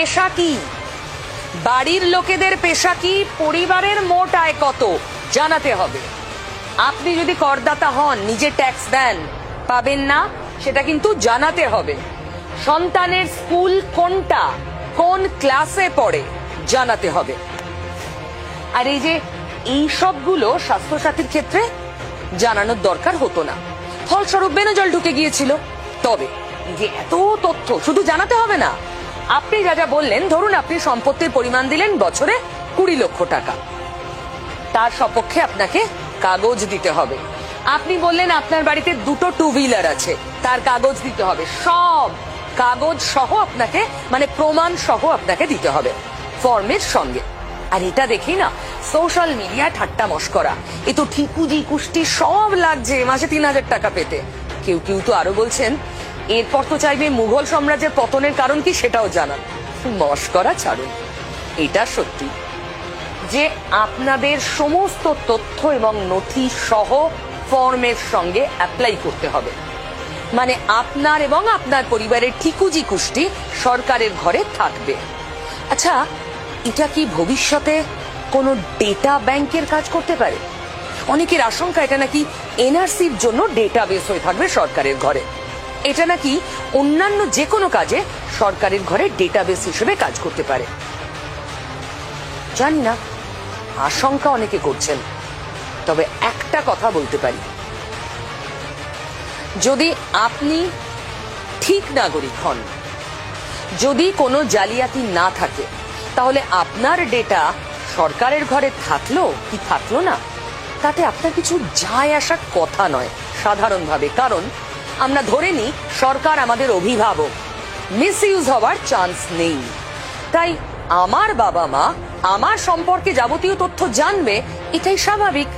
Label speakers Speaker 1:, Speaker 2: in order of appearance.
Speaker 1: পেশা কি, বাড়ির লোকেদের পেশা কি, পরিবারের মোট আয় কত জানাতে হবে। আপনি যদি করদাতা হন, নিজে ট্যাক্স দেন, পাবেন না, সেটা কিন্তু জানাতে হবে। সন্তানের স্কুল কোনটা, কোন ক্লাসে পড়ে জানাতে হবে। আর এই যে এই সবগুলো স্বাস্থ্যসাথীর ক্ষেত্রে জানানোর দরকার হতো না, ফলস্বরূপ বেনজল ঢুকে গিয়েছিল। তবে যে এত তথ্য শুধু জানাতে হবে না, আপনি যা যা বললেন, ধরুন আপনি সম্পত্তির পরিমাণ দিলেন বছরে 20 লক্ষ টাকা, তার সপক্ষে আপনাকে কাগজ দিতে হবে। আপনি বললেন আপনার বাড়িতে 2টো টু হুইলার আছে, তার কাগজ দিতে হবে। সব কাগজ সহ আপনাকে, মানে প্রমাণ সহ আপনাকে দিতে হবে ফর্মের সঙ্গে। আর এটা দেখি না সোশ্যাল মিডিয়া ঠাট্টা মশকরা, এ তো ঠিকুজি কুষ্টি সব লাগছে মাসে 3000 টাকা পেতে। কেউ কেউ তো আরো বলছেন এরপর তো চাইবে মুঘল সাম্রাজ্যের পতনের কারণ কি সেটাও জানান। মশকরা ছাড়ুন, এটা সত্যি যে আপনাদের সমস্ত তথ্য এবং নথি সহ ফর্মের সঙ্গে অ্যাপ্লাই করতে হবে। মানে আপনার এবং আপনার পরিবারের ঠিকুজি কুষ্টি সরকারের ঘরে থাকবে। আচ্ছা, এটা কি ভবিষ্যতে কোনো ডেটা ব্যাংকের কাজ করতে পারে? অনেকের আশঙ্কা এটা নাকি এনআরসির জন্য ডেটাবেস হয়ে থাকবে সরকারের ঘরে। এটা নাকি অন্যান্য যে কোনো কাজে সরকারের ঘরে ডেটাবেস হিসেবে কাজ করতে পারে। জানি না, আশঙ্কা অনেকে করছেন। তবে একটা কথা বলতে পারি, যদি আপনি ঠিক নাগরিক হন, যদি কোনো জালিয়াতি না থাকে, তাহলে আপনার ডেটা সরকারের ঘরে থাকলো কি থাকলো না, তাতে আপনার কিছু যায় আসার কথা নয় সাধারণভাবে। কারণ আমরা ধরে নিই সরকার আমাদের অভিভাবক, মিসইউজ হওয়ার চান্স নেই। তাই আমার বাবা মা আমার সম্পর্কে যাবতীয় তথ্য জানবে, এটাই স্বাভাবিক।